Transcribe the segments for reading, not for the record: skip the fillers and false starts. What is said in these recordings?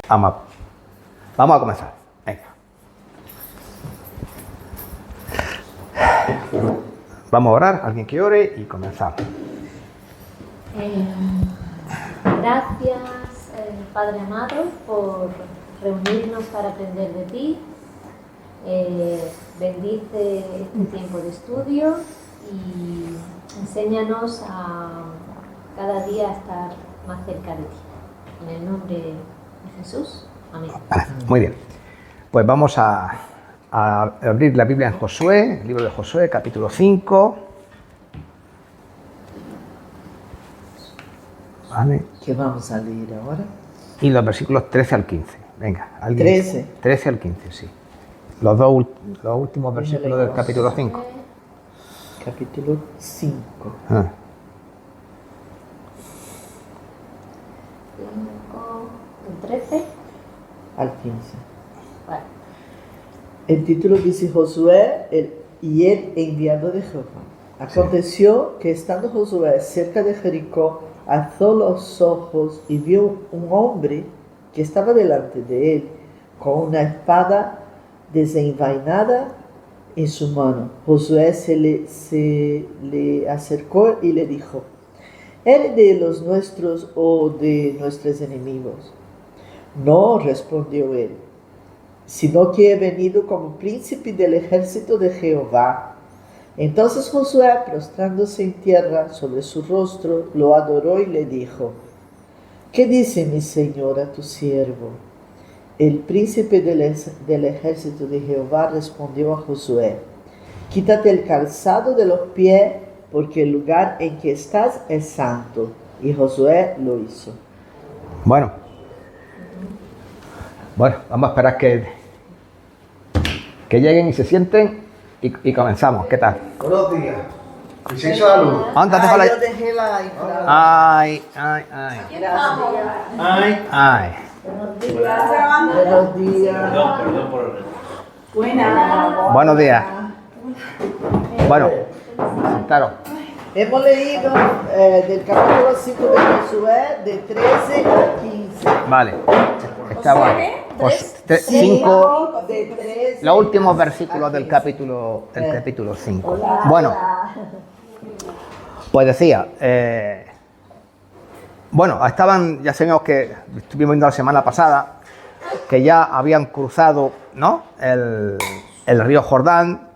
Vamos a comenzar. Venga. Vamos a orar, alguien que ore y comenzamos. Gracias, Padre amado, por reunirnos para aprender de ti. Bendice este tiempo de estudio y enséñanos a cada día estar más cerca de ti. En el nombre de Jesús. Amén. Muy bien. Pues vamos a abrir la Biblia en Josué, el libro de Josué, capítulo 5. ¿Vale? ¿Qué vamos a leer ahora? Y los versículos 13 al 15. Venga, ¿alguien? 13. 13 al 15, sí. Los últimos versículos del capítulo 5. Capítulo 5. Ah. 5, el 13. Al 15. Vale. El título dice Josué y el enviado de Jehová. Aconteció que estando Josué cerca de Jericó, alzó los ojos y vio un hombre que estaba delante de él con una espada desenvainada en su mano. Josué se le acercó y le dijo: ¿Eres de los nuestros o de nuestros enemigos? No, respondió él, sino que he venido como príncipe del ejército de Jehová. Entonces Josué, prostrándose en tierra sobre su rostro, lo adoró y le dijo: ¿Qué dice mi señor a tu siervo? El príncipe del ejército de Jehová respondió a Josué: Quítate el calzado de los pies, porque el lugar en que estás es santo. Y Josué lo hizo. Bueno, vamos a esperar que lleguen y se sienten y comenzamos. ¿Qué tal? Buenos días. ¿Y se hizo la luz? ¿Dónde te fue la- Yo dejé la entrada. Ay. Buenos días. Buenos días. Bueno, sentaros. Hemos leído del capítulo 5 de Josué de 13 a 15. Vale. Estaba Sí, 5, de 13 los últimos versículos del capítulo 5. Bueno, pues decía, ya sabemos que estuvimos viendo la semana pasada que ya habían cruzado, ¿no?, el río Jordán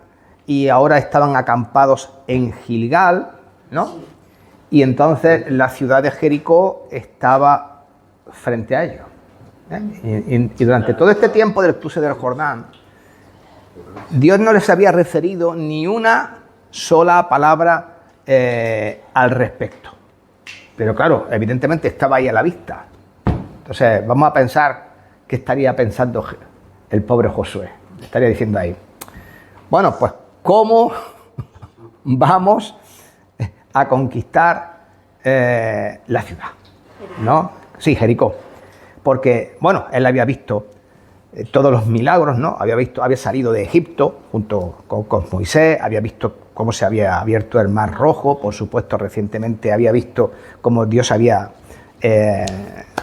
y ahora estaban acampados en Gilgal, ¿no? Y entonces la ciudad de Jericó estaba frente a ellos. Y durante todo este tiempo del cruce del Jordán, Dios no les había referido ni una sola palabra al respecto. Pero claro, evidentemente estaba ahí a la vista. Entonces vamos a pensar qué estaría pensando el pobre Josué. Estaría diciendo ahí: bueno, pues ¿cómo vamos a conquistar la ciudad? ¿No? Sí, Jericó. Porque, bueno, él había visto todos los milagros, ¿no? Había salido de Egipto junto con Moisés, había visto cómo se había abierto el Mar Rojo, por supuesto, recientemente había visto cómo Dios había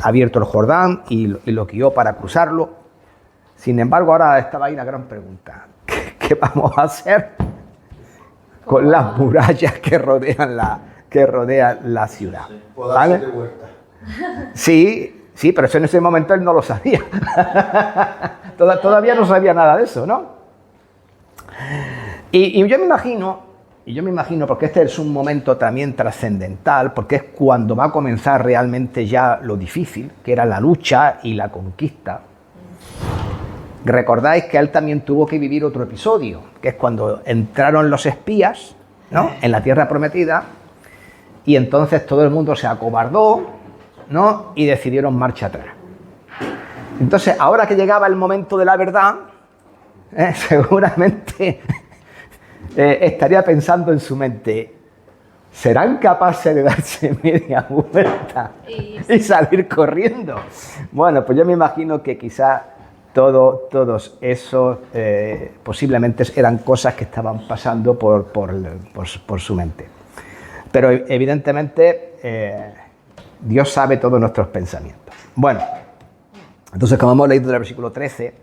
abierto el Jordán y lo guió para cruzarlo. Sin embargo, ahora estaba ahí la gran pregunta: ¿qué vamos a hacer con las murallas que rodean la ciudad? ¿Vale? Sí, pero eso en ese momento él no lo sabía. Todavía no sabía nada de eso, ¿no? Y yo me imagino, porque este es un momento también trascendental, porque es cuando va a comenzar realmente ya lo difícil, que era la lucha y la conquista. Recordáis que él también tuvo que vivir otro episodio, que es cuando entraron los espías, ¿no?, en la tierra prometida, y entonces todo el mundo se acobardó, ¿no?, y decidieron marcha atrás. Entonces, ahora que llegaba el momento de la verdad, seguramente estaría pensando en su mente: ¿serán capaces de darse media vuelta y salir corriendo? Bueno, pues yo me imagino que quizás todos esos posiblemente eran cosas que estaban pasando por su mente. Pero evidentemente Dios sabe todos nuestros pensamientos. Bueno, Entonces, como hemos leído del versículo 13,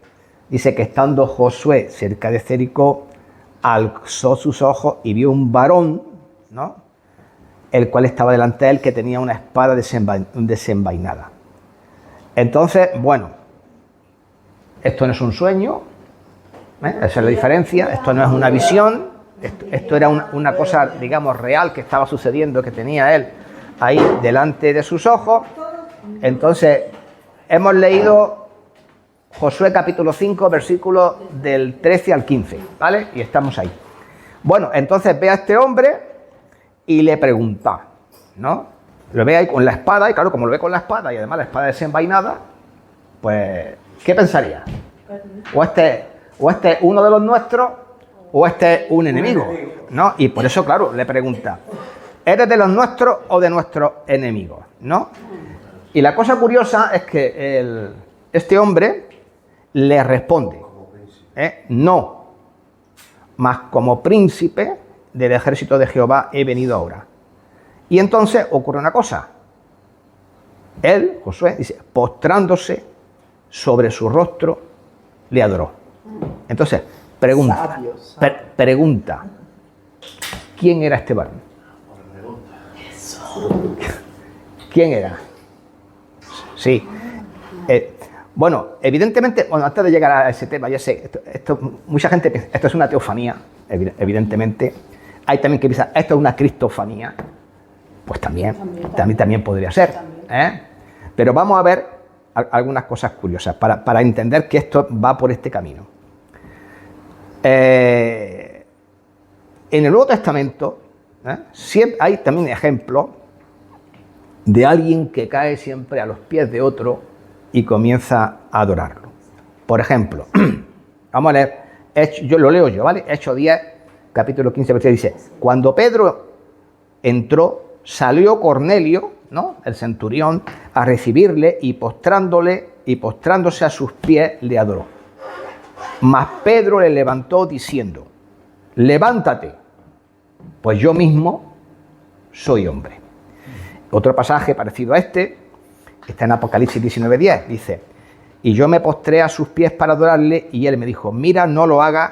dice que estando Josué cerca de Jericó, alzó sus ojos y vio un varón, ¿no?, el cual estaba delante de él, que tenía una espada desenvainada. Entonces, bueno, esto no es un sueño, esa es la diferencia, esto no es una visión, esto era una cosa, digamos, real que estaba sucediendo, que tenía él ahí delante de sus ojos. Entonces, hemos leído Josué capítulo 5, versículos del 13 al 15, ¿vale? Y estamos ahí. Bueno, entonces ve a este hombre y le pregunta, ¿no? Lo ve ahí con la espada, y claro, como lo ve con la espada, y además la espada desenvainada, pues, ¿qué pensaría? O este es uno de los nuestros, o este es un enemigo, ¿no? Y por eso, claro, le pregunta, ¿eres de los nuestros o de nuestros enemigos?, ¿no? Y la cosa curiosa es que este hombre le responde, no, mas como príncipe del ejército de Jehová he venido ahora. Y entonces ocurre una cosa. Él, Josué, dice, postrándose sobre su rostro, le adoró. Entonces, pregunta, pregunta, ¿quién era este varón? ¿Quién era? Sí. Bueno, evidentemente, bueno, antes de llegar a ese tema, ya sé, mucha gente piensa, esto es una teofanía, evidentemente. Hay también que piensa, esto es una cristofanía. Pues también podría ser. Pero vamos a ver algunas cosas curiosas para entender que esto va por este camino. En el Nuevo Testamento siempre hay también ejemplos de alguien que cae siempre a los pies de otro y comienza a adorarlo. Por ejemplo, vamos a leer, yo lo leo yo, ¿vale? Hechos 10, capítulo 15, versículo dice, cuando Pedro entró, salió Cornelio, ¿no?, el centurión, a recibirle y postrándose a sus pies le adoró. Mas Pedro le levantó diciendo, levántate, pues yo mismo soy hombre. Otro pasaje parecido a este está en Apocalipsis 19:10, dice, y yo me postré a sus pies para adorarle, y él me dijo, mira, no lo hagas,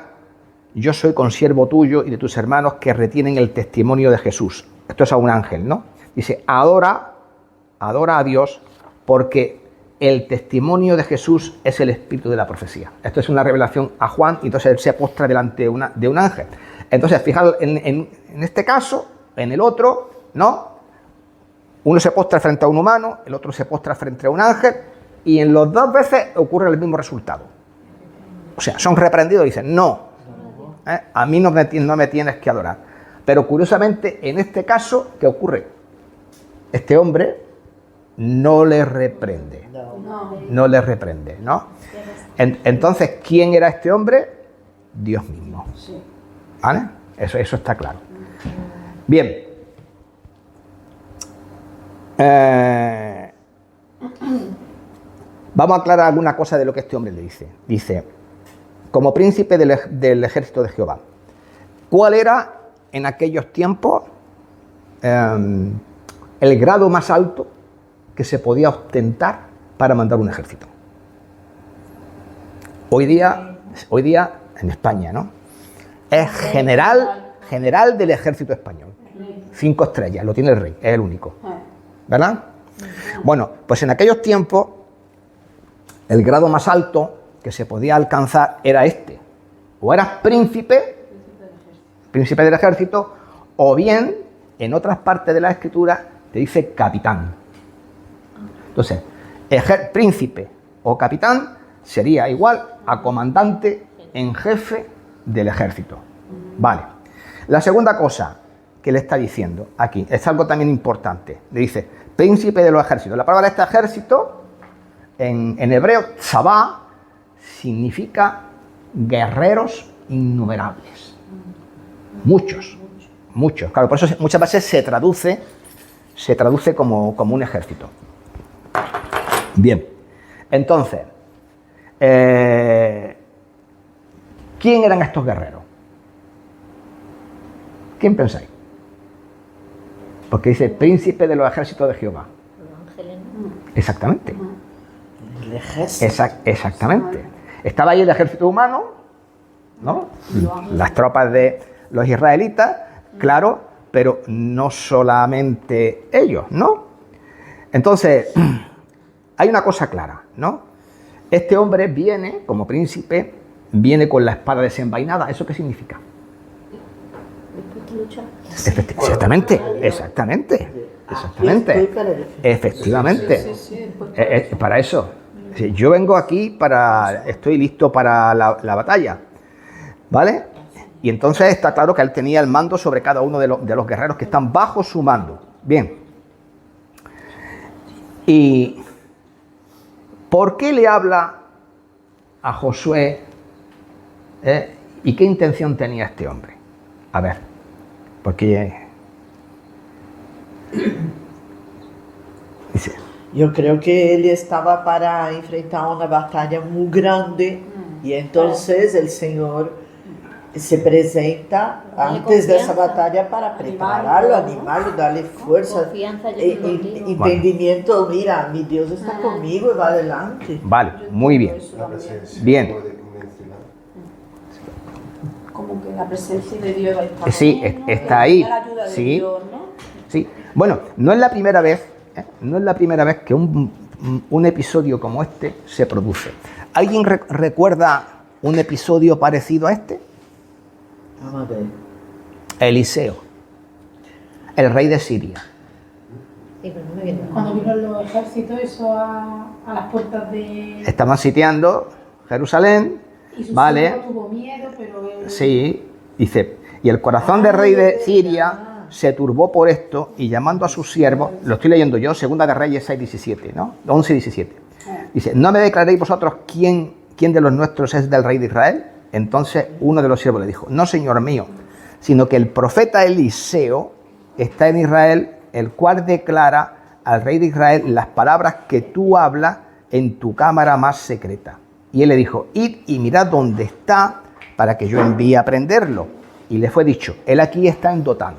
yo soy consiervo tuyo y de tus hermanos que retienen el testimonio de Jesús. Esto es a un ángel, ¿no? Dice, adora a Dios, porque el testimonio de Jesús es el espíritu de la profecía. Esto es una revelación a Juan, y entonces él se postra delante de un ángel. Entonces, fijaos, en este caso, en el otro, ¿no?, uno se postra frente a un humano, el otro se postra frente a un ángel, y en los dos veces ocurre el mismo resultado. O sea, son reprendidos y dicen, no, a mí no me tienes que adorar. Pero curiosamente, en este caso, ¿qué ocurre? Este hombre no le reprende. No le reprende, ¿no? Entonces, ¿quién era este hombre? Dios mismo. ¿Vale? Eso está claro. Bien. Vamos a aclarar alguna cosa de lo que este hombre le dice. Dice, como príncipe del ejército de Jehová. ¿Cuál era en aquellos tiempos el grado más alto que se podía ostentar para mandar un ejército? Hoy día en España, ¿no?, es general del ejército español. 5 estrellas, lo tiene el rey, es el único. ¿Verdad? Bueno, pues en aquellos tiempos el grado más alto que se podía alcanzar era este. O eras príncipe del ejército, o bien, en otras partes de la escritura, te dice capitán. Entonces, príncipe o capitán sería igual a comandante en jefe del ejército. Vale. La segunda cosa que le está diciendo aquí es algo también importante. Le dice, príncipe de los ejércitos. La palabra este ejército, en hebreo, tzabá, significa guerreros innumerables. Muchos. Claro, por eso muchas veces se traduce como un ejército. Bien. Entonces, ¿quién eran estos guerreros? ¿Quién pensáis? Porque dice príncipe de los ejércitos de Jehová. Los ángeles, ¿no? Exactamente. El ejército. Exactamente. Estaba ahí el ejército humano, ¿no? Las tropas de los israelitas, claro, pero no solamente ellos, ¿no? Entonces, hay una cosa clara, ¿no? Este hombre viene, como príncipe, viene con la espada desenvainada. ¿Eso qué significa? Exactamente. Efectivamente. Para eso. Yo vengo aquí estoy listo para la batalla, ¿vale? Y entonces está claro que él tenía el mando sobre cada uno de los guerreros que están bajo su mando. Bien. ¿Y por qué le habla a Josué? ¿Y qué intención tenía este hombre? A ver, porque dice, yo creo que él estaba para enfrentar una batalla muy grande y entonces el Señor se presenta antes de esa batalla para prepararlo, animarlo, darle fuerza, entendimiento. Mira, mi Dios está conmigo y va adelante. Vale, muy bien. Bien. Como que la presencia de Dios está, Sí, está ahí. Sí. Dios, ¿no? Sí. Bueno, no es la primera vez, que un episodio como este se produce. ¿Alguien recuerda un episodio parecido a este? Vamos a ver. Eliseo, el rey de Siria. Cuando vino los ejércitos eso a las puertas de... Estaban sitiando Jerusalén, Y su vale. siervo tuvo miedo, pero él... Sí, dice, y el corazón del rey de Siria se turbó por esto y llamando a sus siervos, lo estoy leyendo yo, Segunda de Reyes 6:17, ¿no? 11:17. Dice, ¿no me declaréis vosotros quién de los nuestros es del rey de Israel? Entonces uno de los siervos le dijo, no, señor mío, sino que el profeta Eliseo está en Israel, el cual declara al rey de Israel las palabras que tú hablas en tu cámara más secreta. Y él le dijo, id y mirad dónde está para que yo envíe a prenderlo. Y le fue dicho, él aquí está en Dotán.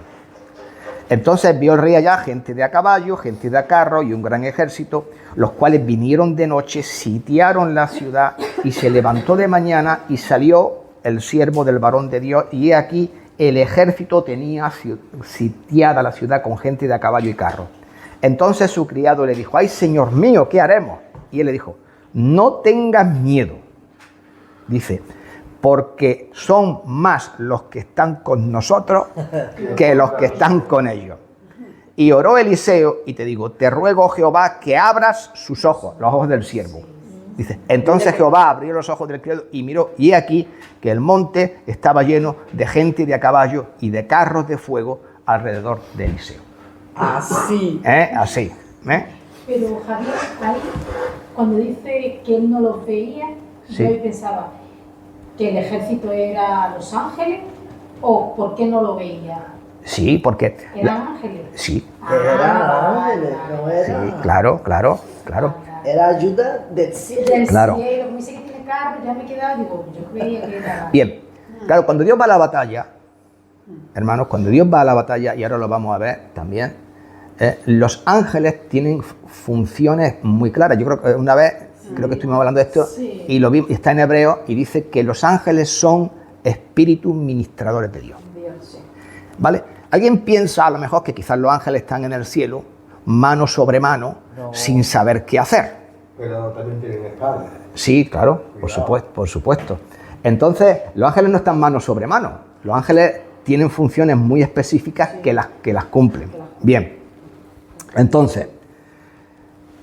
Entonces vio el rey allá gente de a caballo, gente de a carro y un gran ejército, los cuales vinieron de noche, sitiaron la ciudad y se levantó de mañana y salió el siervo del varón de Dios y he aquí el ejército tenía sitiada la ciudad con gente de a caballo y carro. Entonces su criado le dijo, ay señor mío, ¿qué haremos? Y él le dijo, no tengas miedo, dice, porque son más los que están con nosotros que los que están con ellos. Y oró Eliseo, y te digo, te ruego, Jehová, que abras sus ojos, los ojos del siervo. Dice, entonces Jehová abrió los ojos del criado y miró, y he aquí que el monte estaba lleno de gente de a caballo y de carros de fuego alrededor de Eliseo. Así. Así. Pero Javier, ahí, cuando dice que él no los veía, Sí. yo ahí pensaba que el ejército era los ángeles, o ¿por qué no lo veía? Sí, porque... ¿Eran ángeles? Sí, Era ángeles, no era. sí, claro. Era ayuda del cielo. Del Claro. cielo, como dice que tiene carro, ya me quedaba, digo, yo creía que era... Bien, claro, cuando Dios va a la batalla, hermanos, cuando Dios va a la batalla, y ahora lo vamos a ver también, los ángeles tienen funciones muy claras. Yo creo que una vez, creo que estuvimos hablando de esto, Sí. y lo vi, está en hebreo, y dice que los ángeles son espíritus ministradores de Dios. Dios, sí. ¿Vale? Alguien piensa a lo mejor que quizás los ángeles están en el cielo, mano sobre mano, sin saber qué hacer. Pero también tienen espada. Sí, claro, por supuesto. Entonces, los ángeles no están mano sobre mano. Los ángeles tienen funciones muy específicas que las cumplen. Bien. Entonces,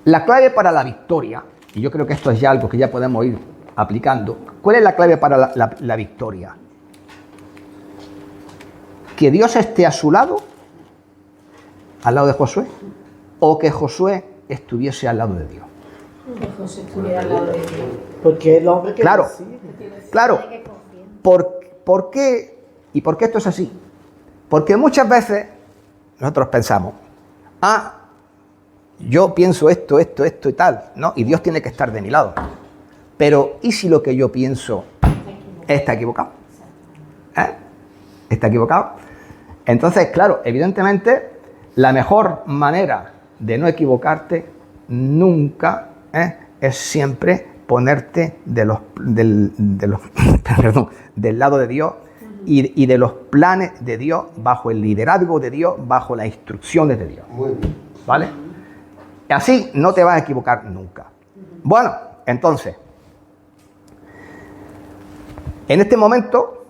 la clave para la victoria, y yo creo que esto es ya algo que ya podemos ir aplicando. ¿Cuál es la clave para la victoria? Que Dios esté a su lado, al lado de Josué, o que Josué estuviese al lado de Dios. Que José estuviera al lado de Dios. Porque el hombre que Claro. decide. Claro, ¿por qué? ¿Y por qué esto es así? Porque muchas veces nosotros pensamos, yo pienso esto y tal, ¿no? Y Dios tiene que estar de mi lado. Pero, ¿y si lo que yo pienso está equivocado? ¿Está equivocado? Entonces, claro, evidentemente, la mejor manera de no equivocarte nunca es siempre ponerte del lado de Dios y de los planes de Dios, bajo el liderazgo de Dios, bajo las instrucciones de Dios. Muy bien. ¿Vale? Así no te vas a equivocar nunca. Bueno, entonces, en este momento,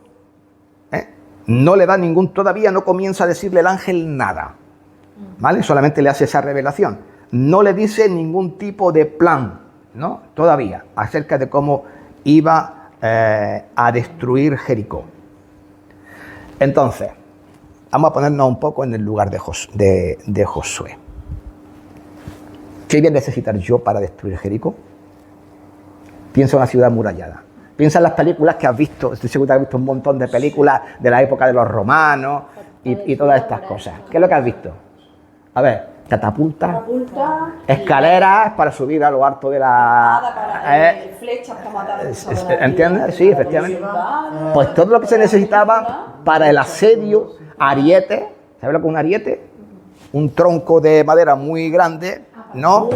no le da todavía no comienza a decirle el ángel nada. ¿Vale? Solamente le hace esa revelación. No le dice ningún tipo de plan, ¿no? Todavía, acerca de cómo iba a destruir Jericó. Entonces, vamos a ponernos un poco en el lugar de Josué. ¿Qué voy a necesitar yo para destruir Jericó? Piensa en una ciudad amurallada. Piensa en las películas que has visto. Estoy seguro que has visto un montón de películas de la época de los romanos y todas estas cosas. ¿Qué es lo que has visto? A ver, catapultas, escaleras para subir a lo alto de la... flechas para matar a los ¿Entiendes? Sí, efectivamente. Pues todo lo que se necesitaba para el asedio, arietes. ¿Sabes lo que es un ariete? Un tronco de madera muy grande, ¿no?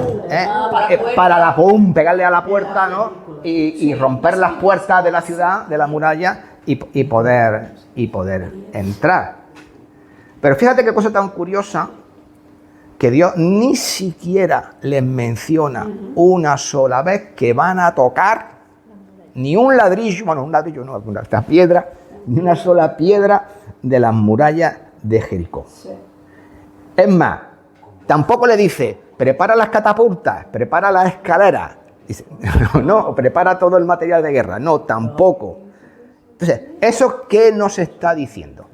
Para pegarle a la puerta, ¿no? Y romper las puertas de la ciudad, de la muralla, y poder entrar. Pero fíjate qué cosa tan curiosa, que Dios ni siquiera les menciona una sola vez que van a tocar ni un ladrillo, bueno, un ladrillo no, esta piedra, ni una sola piedra de las murallas de Jericó. Sí. Es más, tampoco le dice, prepara las catapultas, prepara las escaleras, dice, no, prepara todo el material de guerra, no, tampoco. Entonces, ¿eso qué nos está diciendo?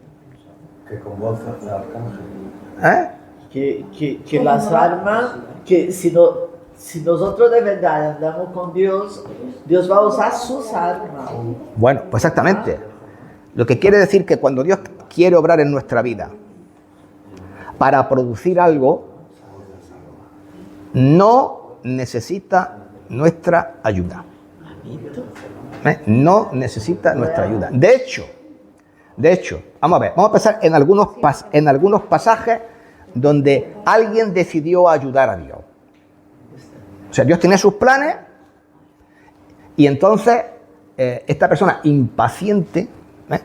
Que con voz de arcángel. Que las armas, que si nosotros de verdad andamos con Dios, Dios va a usar sus armas. Bueno, pues exactamente. Lo que quiere decir que cuando Dios quiere obrar en nuestra vida para producir algo, no necesita nuestra ayuda. No necesita nuestra ayuda. De hecho, vamos a ver, vamos a pensar en algunos pasajes donde alguien decidió ayudar a Dios. O sea, Dios tiene sus planes y entonces esta persona impaciente,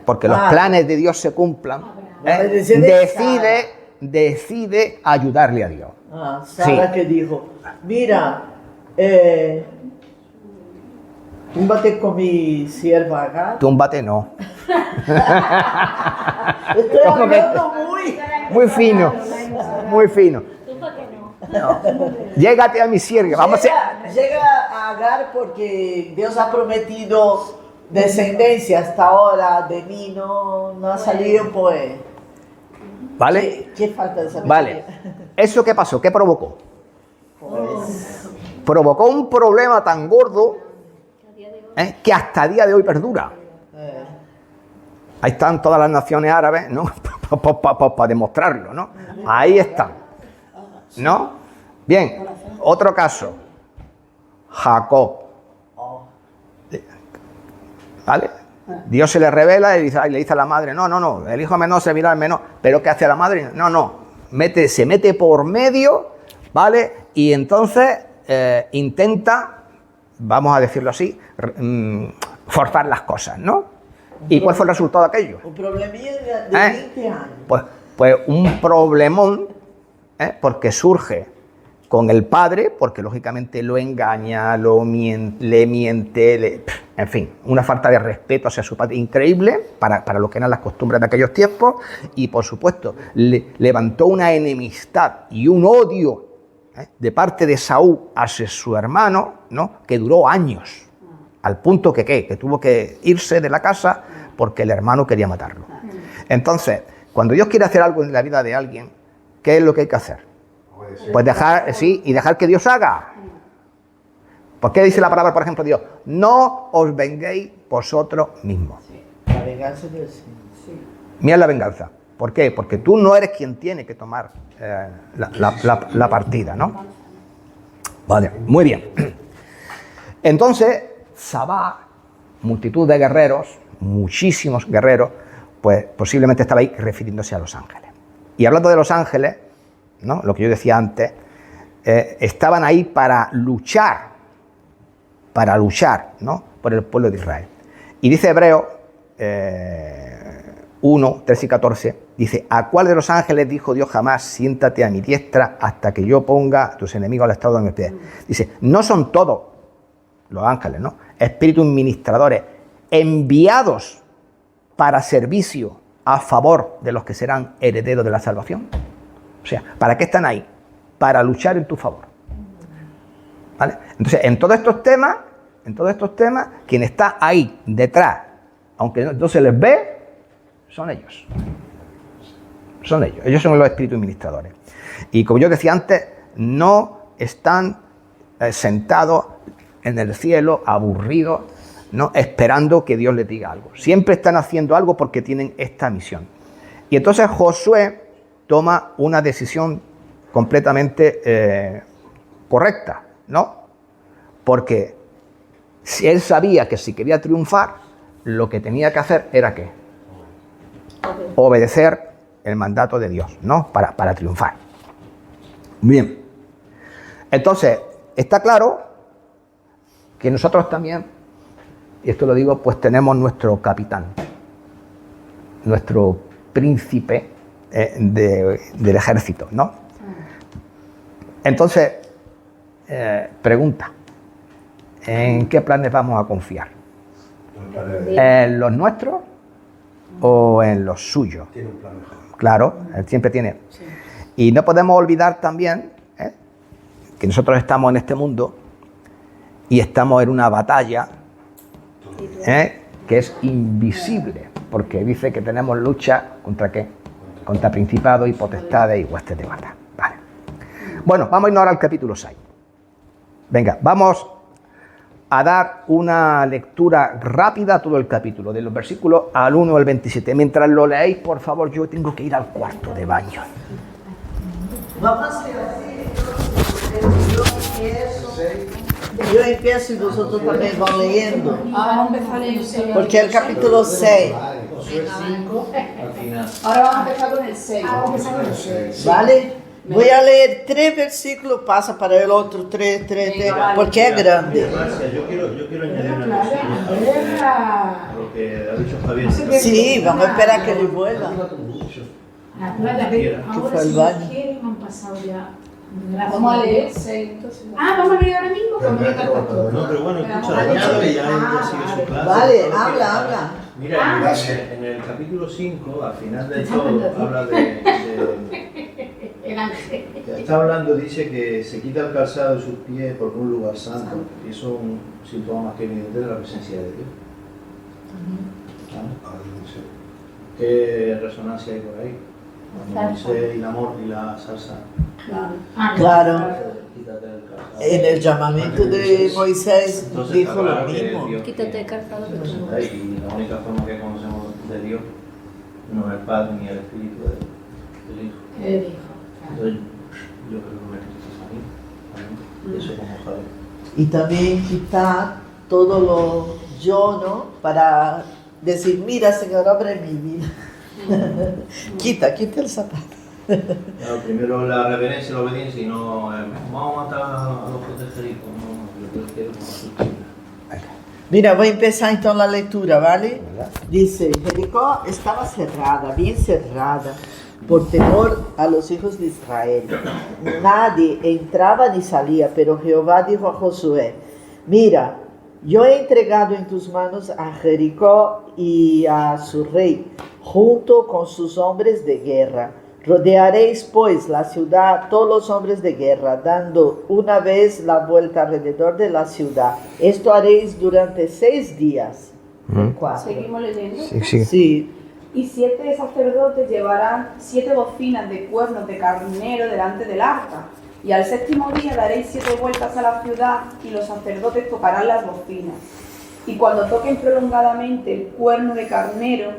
porque los planes de Dios se cumplan, decide ayudarle a Dios. Sara que dijo, mira, túmbate con mi sierva Agar. Túmbate no. Estoy hablando Muy fino, muy fino. No. Llégate a mi sierva. Llega a Agar porque Dios ha prometido descendencia hasta ahora. De mí no ha salido, pues. ¿Vale? ¿Qué falta de sabiduría? Vale. ¿Eso qué pasó? ¿Qué provocó? Pues, Provocó un problema tan gordo que hasta el día de hoy perdura. Ahí están todas las naciones árabes, ¿no? Para demostrarlo, ¿no? Ahí están, ¿no? Bien, otro caso. Jacob. ¿Vale? Dios se le revela y le dice a la madre, no, el hijo menor servirá al menor. ¿Pero qué hace la madre? No, se mete por medio, ¿vale? Y entonces intenta, vamos a decirlo así, forzar las cosas, ¿no? ¿Y cuál fue el resultado de aquello? un problemilla de 20 años. Pues un problemón, porque surge con el padre, porque lógicamente lo engaña, le miente, en fin, una falta de respeto hacia su padre increíble para lo que eran las costumbres de aquellos tiempos, y por supuesto levantó una enemistad y un odio de parte de Saúl hacia su hermano, ¿no? Que duró años. Al punto que tuvo que irse de la casa porque el hermano quería matarlo. Entonces, cuando Dios quiere hacer algo en la vida de alguien, ¿qué es lo que hay que hacer? Pues dejar que Dios haga. ¿Por qué dice la palabra, por ejemplo, Dios? No os venguéis vosotros mismos. La venganza de Dios. Mira la venganza. ¿Por qué? Porque tú no eres quien tiene que tomar la partida, ¿no? Vale, muy bien. Entonces, Sabá, multitud de guerreros, muchísimos guerreros, pues posiblemente estaba ahí refiriéndose a los ángeles. Y hablando de los ángeles, ¿no? Lo que yo decía antes, estaban ahí para luchar para luchar, ¿no?, por el pueblo de Israel. Y dice Hebreos 1, 13 y 14, dice: ¿a cuál de los ángeles dijo Dios jamás, siéntate a mi diestra hasta que yo ponga a tus enemigos al estrado de mis pies? Dice, no son todos los ángeles, ¿no?, espíritus ministradores enviados para servicio a favor de los que serán herederos de la salvación. O sea, ¿para qué están ahí? Para luchar en tu favor. ¿Vale? Entonces, en todos estos temas, quien está ahí detrás, aunque no se les ve, son ellos. Son ellos. Ellos son los espíritus ministradores. Y como yo decía antes, no están sentados en el cielo, aburridos, ¿no?, esperando que Dios les diga algo. Siempre están haciendo algo porque tienen esta misión. Y entonces Josué toma una decisión completamente correcta, ¿no? Porque si él sabía que si quería triunfar, lo que tenía que hacer era ¿qué? Obedecer el mandato de Dios, ¿no?, para triunfar. Bien. Entonces, está claro que nosotros también, y esto lo digo, pues tenemos nuestro capitán, nuestro príncipe del ejército, ¿no? Entonces, pregunta, ¿en qué planes vamos a confiar? ¿En los nuestros o en los suyos? Tiene un plan mejor. Claro, él siempre tiene. Sí. Y no podemos olvidar también que nosotros estamos en este mundo y estamos en una batalla que es invisible, porque dice que tenemos lucha ¿contra qué? Contra principados y potestades y huestes de maldad. Vale. Bueno, vamos a ir ahora al capítulo 6. Venga, vamos a dar una lectura rápida a todo el capítulo, de los versículos al 1 al 27. Mientras lo leéis, por favor, yo tengo que ir al cuarto de baño. Vamos a hacer así, yo empiezo y vosotros también van leyendo, Vamos a empezar el 6. porque el capítulo 6, Josué 5, al final. Ahora vamos a empezar con el 6. ¿vale? Voy a leer 3 versículos, pasa para el otro 3, porque es grande. Marcia, yo quiero añadir una cosa. Lo que ha dicho Javier. Sí, vamos a esperar que le vuelva. Ahora fue al si baño. quieren han pasado ya. Vamos a leer el 6. Entonces. Vamos a leer ahora mismo. Pues voy a estar con No, pero bueno, escucha, añade y ya ella sigue su clase. Vale, Solo que- habla. Mira, en el capítulo 5, al final de todo, habla de el ángel. está hablando, dice que se quita el calzado de sus pies porque es un lugar santo. Y eso es un síntoma más que evidente de la presencia de Dios. ¿Vale? ¿Qué resonancia hay por ahí? Cuando dice el amor y la salsa. Claro, Quítate el calzado. en el llamamiento de Moisés Entonces, dijo está lo claro que mismo. Dios Quítate el calzado que presenta tú no ahí, y la única forma que conocemos de Dios no es el Padre ni el Espíritu del Hijo. Entonces, yo creo que me Cristo a mí, ¿vale? Eso como Javier. Y también quitar todo lo yo, ¿no? Para decir, mira, Señor, obra en mi vida. quita el zapato. Claro, primero la reverencia y la obediencia y no vamos a matar a los protegeridos. No, yo creo que es una sutilidad. Mira, voy a empezar entonces la lectura, ¿vale? Dice, Jericó estaba cerrada, bien cerrada, por temor a los hijos de Israel. Nadie entraba ni salía, pero Jehová dijo a Josué, mira, yo he entregado en tus manos a Jericó y a su rey, junto con sus hombres de guerra. Rodearéis pues la ciudad, todos los hombres de guerra, dando una vez la vuelta alrededor de la ciudad. Esto haréis durante 6 días. Seguimos leyendo. Sí. Sí, Y 7 sacerdotes llevarán 7 bocinas de cuernos de carnero delante del arca. Y al 7º día daréis 7 vueltas a la ciudad y los sacerdotes tocarán las bocinas. Y cuando toquen prolongadamente el cuerno de carnero,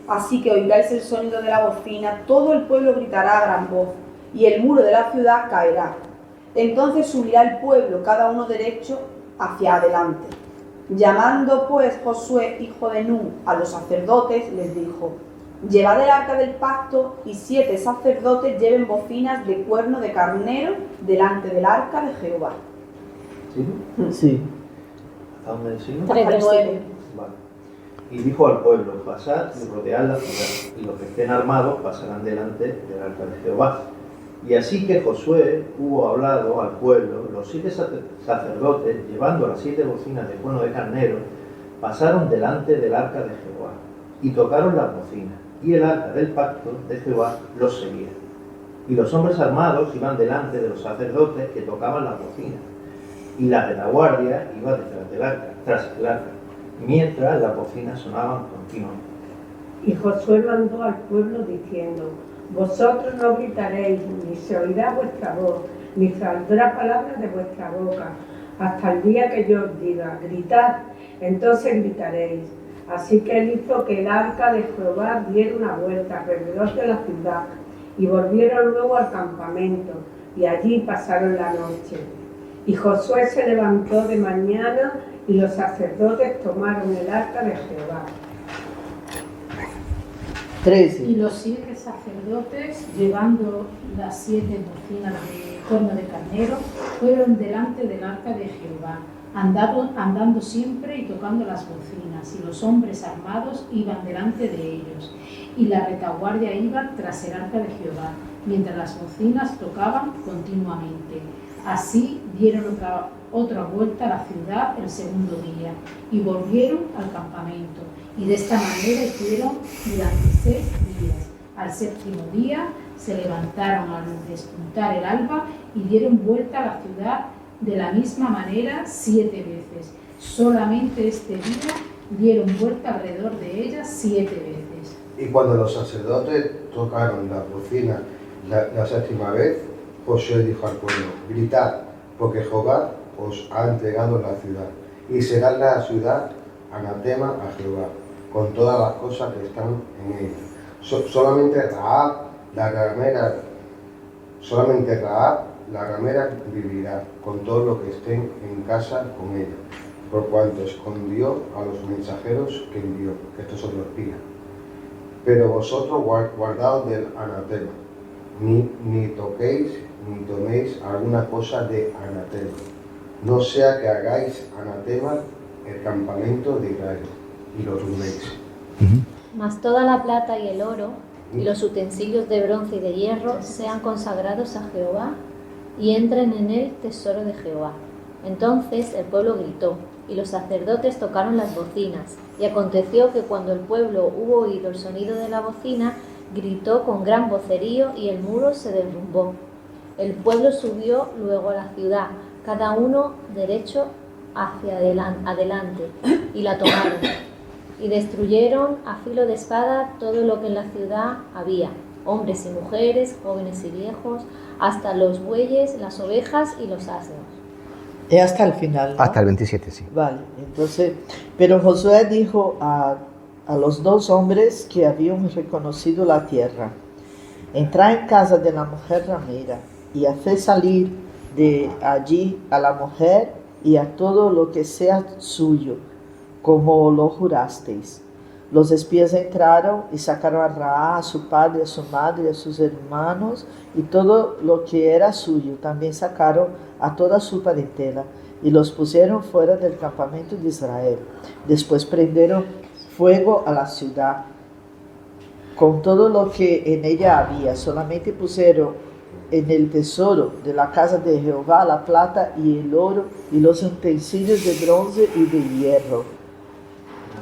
así que oigáis el sonido de la bocina, todo el pueblo gritará a gran voz, y el muro de la ciudad caerá. Entonces subirá el pueblo, cada uno derecho, hacia adelante. Llamando pues Josué, hijo de Nun, a los sacerdotes, les dijo, llevad el arca del pacto, y 7 sacerdotes lleven bocinas de cuerno de carnero delante del arca de Jehová. sí. ¿Hasta dónde decimos? Tres Hasta el versículos. 9. Vale. Y dijo al pueblo, pasad y rodead la ciudad, y los que estén armados pasarán delante del arca de Jehová. Y así que Josué hubo hablado al pueblo, los 7 sacerdotes, llevando las 7 bocinas de cuerno de carnero, pasaron delante del arca de Jehová, y tocaron las bocinas, y el arca del pacto de Jehová los seguía. Y los hombres armados iban delante de los sacerdotes que tocaban las bocinas, y la retaguardia iba detrás del arca, tras el arca, mientras las bocinas sonaban continuamente. Y Josué mandó al pueblo diciendo: vosotros no gritaréis, ni se oirá vuestra voz, ni saldrá palabra de vuestra boca, hasta el día que yo os diga, gritad, entonces gritaréis. Así que él hizo que el arca de Jehová diera una vuelta alrededor de la ciudad, y volvieron luego al campamento, y allí pasaron la noche. Y Josué se levantó de mañana, y los sacerdotes tomaron el arca de Jehová. 13. Y los 7 sacerdotes, llevando las 7 bocinas de cuerno de carnero, fueron delante del arca de Jehová, andando siempre y tocando las bocinas, y los hombres armados iban delante de ellos, y la retaguardia iba tras el arca de Jehová, mientras las bocinas tocaban continuamente. Así dieron otra vuelta a la ciudad el segundo día, y volvieron al campamento. Y de esta manera hicieron durante 6 días. Al 7º día se levantaron al despuntar el alba y dieron vuelta a la ciudad de la misma manera 7 veces. Solamente este día dieron vuelta alrededor de ella 7 veces. Y cuando los sacerdotes tocaron la bocina la 7ª vez, Josué dijo al pueblo: gritad, porque Jehová os ha entregado la ciudad, y será la ciudad anatema a Jehová, con todas las cosas que están en ella. Solamente Rahab, la ramera, vivirá, con todo lo que estén en casa con ella, por cuanto escondió a los mensajeros que envió, que estos son los espías. Pero vosotros guardaos del anatema, ni toquéis ni toméis alguna cosa de anatema, no sea que hagáis anatema el campamento de Israel y lo tumbéis. Mas toda la plata y el oro y los utensilios de bronce y de hierro sean consagrados a Jehová y entren en el tesoro de Jehová. Entonces el pueblo gritó y los sacerdotes tocaron las bocinas. Y aconteció que cuando el pueblo hubo oído el sonido de la bocina, gritó con gran vocerío y el muro se derrumbó. El pueblo subió luego a la ciudad, cada uno derecho hacia adelante, y la tomaron. Y destruyeron a filo de espada todo lo que en la ciudad había, hombres y mujeres, jóvenes y viejos, hasta los bueyes, las ovejas y los asnos. Es hasta el final, ¿no? Hasta el 27, sí. Vale, entonces, pero Josué dijo a los 2 hombres que habían reconocido la tierra: entrad en casa de la mujer ramera y haced salir de allí a la mujer y a todo lo que sea suyo, como lo jurasteis. Los espías entraron y sacaron a Rahab, a su padre, a su madre, a sus hermanos y todo lo que era suyo. También sacaron a toda su parentela y los pusieron fuera del campamento de Israel. Después prendieron fuego a la ciudad con todo lo que en ella había. Solamente pusieron en el tesoro de la casa de Jehová la plata y el oro y los utensilios de bronce y de hierro.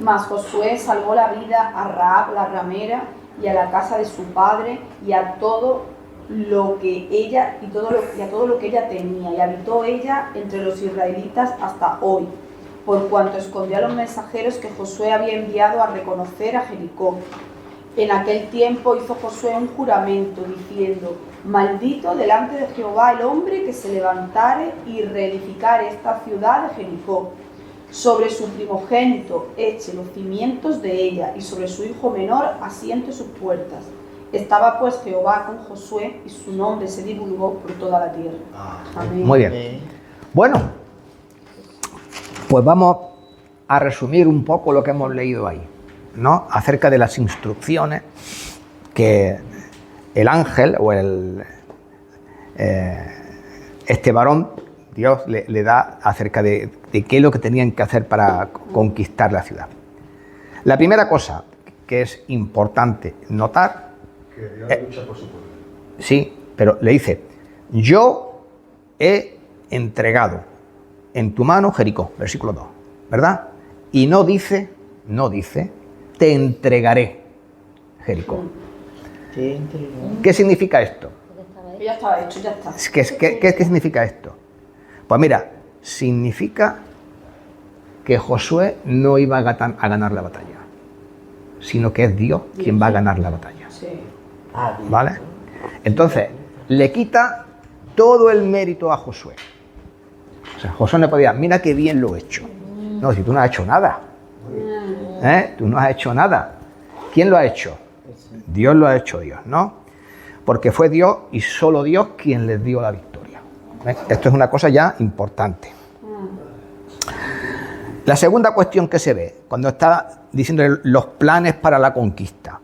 Mas Josué salvó la vida a Rahab la ramera y a la casa de su padre y a todo lo que ella y a todo lo que ella tenía, y habitó ella entre los israelitas hasta hoy, por cuanto escondió a los mensajeros que Josué había enviado a reconocer a Jericó. En aquel tiempo hizo Josué un juramento diciendo: maldito delante de Jehová el hombre que se levantare y reedificare esta ciudad de Jericó. Sobre su primogénito eche los cimientos de ella, y sobre su hijo menor asiente sus puertas. Estaba pues Jehová con Josué, y su nombre se divulgó por toda la tierra. Amén. Muy bien. Bueno, pues vamos a resumir un poco lo que hemos leído ahí, ¿no? Acerca de las instrucciones que el ángel o este varón Dios le da acerca de qué es lo que tenían que hacer para conquistar la ciudad. La primera cosa que es importante notar... Que Dios lucha por su pueblo. Sí, pero le dice, yo he entregado en tu mano Jericó, versículo 2, ¿verdad? Y no dice, te entregaré Jericó. ¿Qué significa esto? Ya estaba hecho, ya está. ¿Qué significa esto? Pues mira, significa que Josué no iba a ganar la batalla, sino que es Dios quien va a ganar la batalla. Sí. ¿Vale? Entonces, le quita todo el mérito a Josué. O sea, Josué no podía, mira qué bien lo he hecho. No, si tú no has hecho nada. Tú no has hecho nada. ¿Quién lo ha hecho? Dios lo ha hecho, Dios, ¿no? Porque fue Dios y solo Dios quien les dio la victoria. Esto es una cosa ya importante. La segunda cuestión que se ve, cuando está diciendo los planes para la conquista.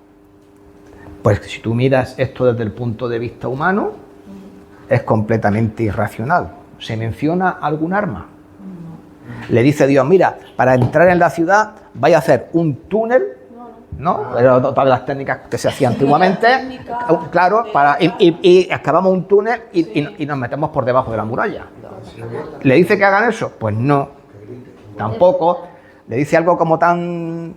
Pues si tú miras esto desde el punto de vista humano, es completamente irracional. ¿Se menciona algún arma? Le dice Dios, mira, para entrar en la ciudad vaya a hacer un túnel, ¿no? Pero todas las técnicas que se hacían antiguamente, claro, y excavamos un túnel y nos metemos por debajo de la muralla. ¿Le dice que hagan eso? Pues no, tampoco. Le dice algo como tan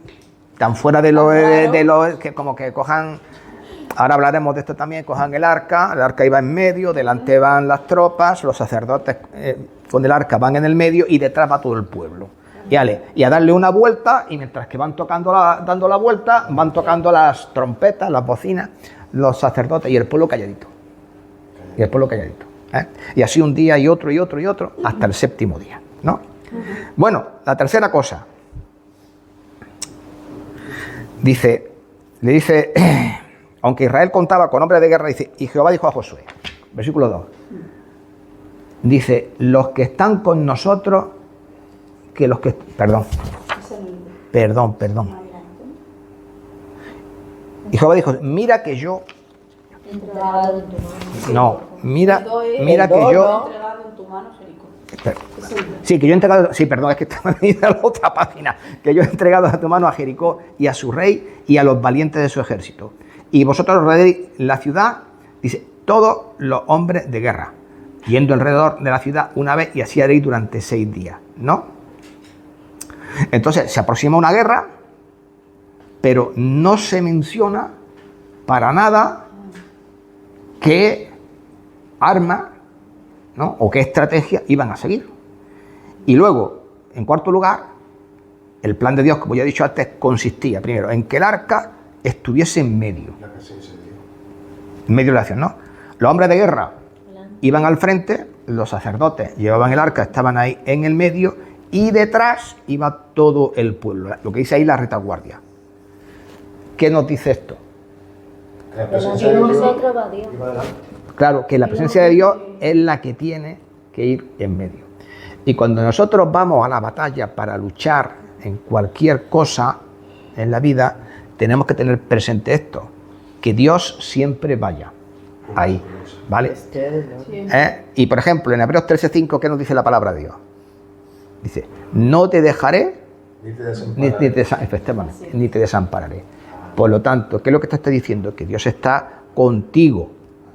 fuera de lo que como que cojan... Ahora hablaremos de esto también, cojan el arca iba en medio, delante van las tropas, los sacerdotes con el arca van en el medio y detrás va todo el pueblo. Y a darle una vuelta, y mientras que van dando la vuelta, van tocando las trompetas, las bocinas, los sacerdotes y el pueblo calladito. Y así un día y otro, hasta el séptimo día, ¿no? Bueno, la tercera cosa. Le dice... Aunque Israel contaba con hombres de guerra, dice, y Jehová dijo a Josué, versículo 2, dice, los que están con nosotros, que los que... Perdón. Y Jehová dijo, mira que yo... No, mira que yo... Sí, que yo he entregado... Sí, perdón, es que estaba leyendo la otra página. Que yo he entregado a tu mano a Jericó y a su rey y a los valientes de su ejército. Y vosotros rodearéis la ciudad, dice, todos los hombres de guerra, yendo alrededor de la ciudad una vez y así haréis durante 6 días, ¿no? Entonces se aproxima una guerra, pero no se menciona para nada qué arma, ¿no? O qué estrategia iban a seguir. Y luego, en cuarto lugar, el plan de Dios, como ya he dicho antes, consistía primero en que el arca estuviese en medio. La presencia de Dios. En medio de la acción, ¿no? Los hombres de guerra iban al frente, los sacerdotes llevaban el arca, estaban ahí en el medio, y detrás iba todo el pueblo. Lo que dice ahí la retaguardia. ¿Qué nos dice esto? La presencia de Dios va Dios. Claro, que la presencia de Dios es la que tiene que ir en medio. Y cuando nosotros vamos a la batalla para luchar en cualquier cosa en la vida, tenemos que tener presente esto, que Dios siempre vaya ahí, ¿vale? Y por ejemplo, en Hebreos 13:5, ¿qué nos dice la palabra de Dios? Dice, no te dejaré ni te desampararé. Por lo tanto, ¿qué es lo que te está diciendo? Que Dios está contigo,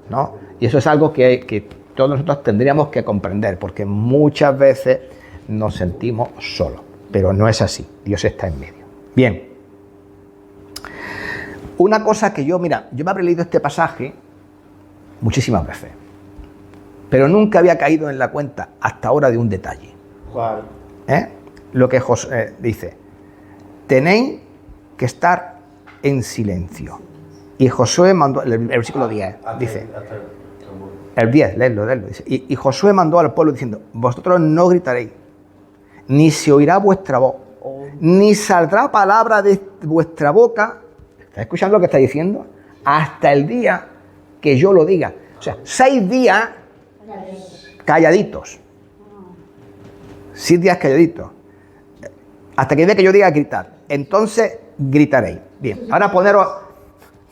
¿no? Y eso es algo que todos nosotros tendríamos que comprender, porque muchas veces nos sentimos solos, pero no es así, Dios está en medio. Bien. Una cosa que yo me habré leído este pasaje muchísimas veces, pero nunca había caído en la cuenta hasta ahora de un detalle. ¿Cuál? Lo que Josué dice, tenéis que estar en silencio. Y Josué mandó, el versículo 10, dice, el 10, léelo, dice, y Josué mandó al pueblo diciendo, vosotros no gritaréis, ni se oirá vuestra voz, ni saldrá palabra de vuestra boca. ¿Estás escuchando lo que está diciendo? Hasta el día que yo lo diga. O sea, 6 días calladitos. 6 días calladitos. Hasta que el día que yo diga gritar. Entonces gritaréis. Bien, ahora poneros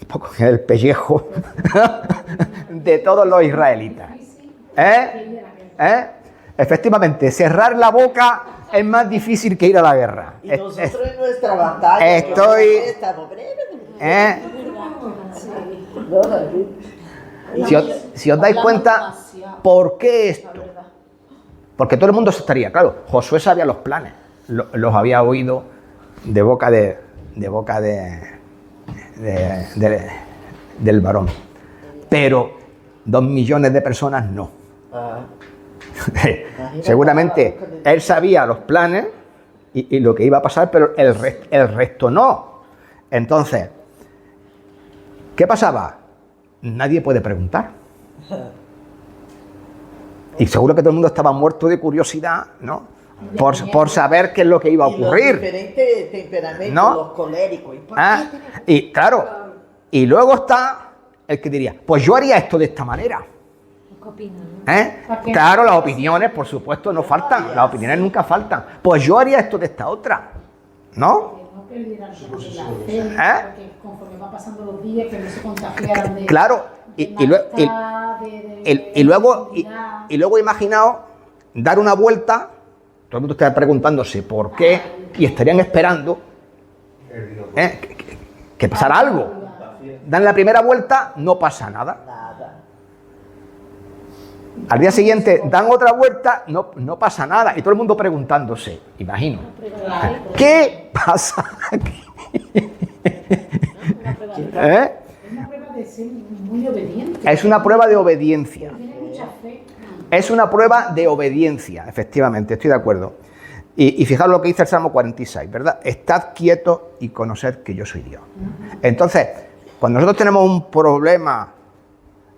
un poco en el pellejo de todos los israelitas. Efectivamente, cerrar la boca es más difícil que ir a la guerra. Y nosotros en nuestra batalla, Estoy... estamos... No, Si os dais cuenta, ¿por qué esto? Porque todo el mundo se estaría, claro, Josué sabía los planes, los había oído de boca del varón, pero 2 millones de personas no. Seguramente él sabía los planes y lo que iba a pasar, pero el resto no. Entonces, ¿qué pasaba? Nadie puede preguntar. Y seguro que todo el mundo estaba muerto de curiosidad, ¿no? Por saber qué es lo que iba a ocurrir. Los diferentes temperamentos, ¿no? los coléricos. Y claro, y luego está el que diría, pues yo haría esto de esta manera. Claro, las opiniones, por supuesto, no faltan. Las opiniones nunca faltan. Pues yo haría esto de esta otra, ¿no? Porque conforme va pasando los días, que no se contagiaran de... Claro, y luego imaginaos dar una vuelta, todo el mundo está preguntándose por qué, y estarían esperando que pasara algo. Dan la primera vuelta, no pasa nada. Al día siguiente dan otra vuelta, no pasa nada. Y todo el mundo preguntándose, imagino, ¿qué pasa aquí? Es una prueba de ser muy obediente. Es una prueba de obediencia. Tiene mucha fe. Es una prueba de obediencia, efectivamente, estoy de acuerdo. Y fijaros lo que dice el Salmo 46, ¿verdad? Estad quietos y conoced que yo soy Dios. Entonces, cuando nosotros tenemos un problema,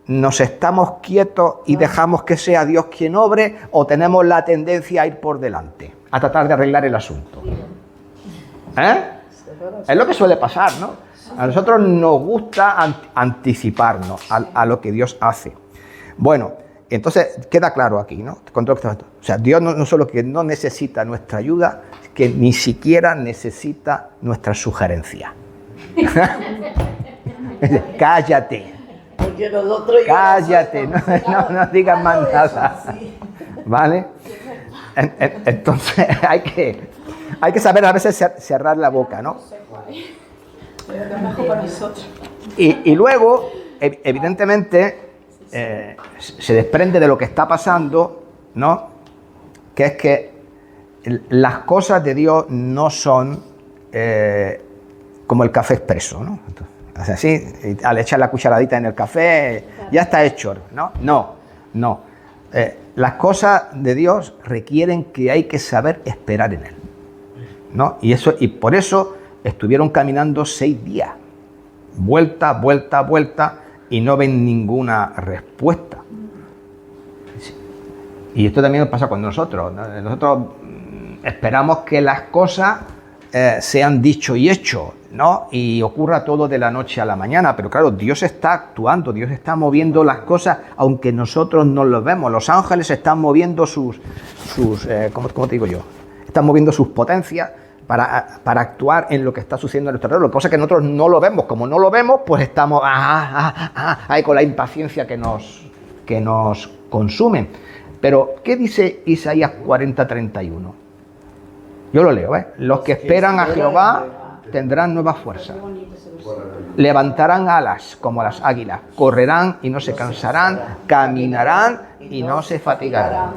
¿nos estamos quietos y dejamos que sea Dios quien obre o tenemos la tendencia a ir por delante, a tratar de arreglar el asunto? Es lo que suele pasar, ¿no? A nosotros nos gusta anticiparnos a lo que Dios hace. Bueno, entonces queda claro aquí, ¿no? Con todo esto. O sea, Dios no solo que no necesita nuestra ayuda, que ni siquiera necesita nuestra sugerencia. Cállate. Porque nosotros cállate, no digas más nada. ¿Vale? Entonces hay que saber a veces cerrar la boca, ¿no? Y luego, evidentemente, se desprende de lo que está pasando, ¿no? Que es que las cosas de Dios no son como el café expreso, ¿no? Entonces, así, al echar la cucharadita en el café, ya está hecho, ¿no? No. Las cosas de Dios requieren que hay que saber esperar en Él, ¿no? Y por eso estuvieron caminando 6 días, vuelta, y no ven ninguna respuesta. Y esto también pasa con nosotros, ¿no? Nosotros esperamos que las cosas sean dicho y hecho, ¿no? Y ocurra todo de la noche a la mañana, pero claro, Dios está actuando, Dios está moviendo las cosas, aunque nosotros no lo vemos. Los ángeles están moviendo ¿cómo te digo yo? Están moviendo sus potencias para actuar en lo que está sucediendo a nuestro alrededor. Lo que pasa es que nosotros no lo vemos. Como no lo vemos, pues estamos ahí con la impaciencia que nos consume. Pero, ¿qué dice Isaías 40:31? Yo lo leo, ¿eh? Los que esperan a Jehová tendrán nuevas fuerzas. Levantarán alas como las águilas. Correrán y no se cansarán. Caminarán y no se fatigarán.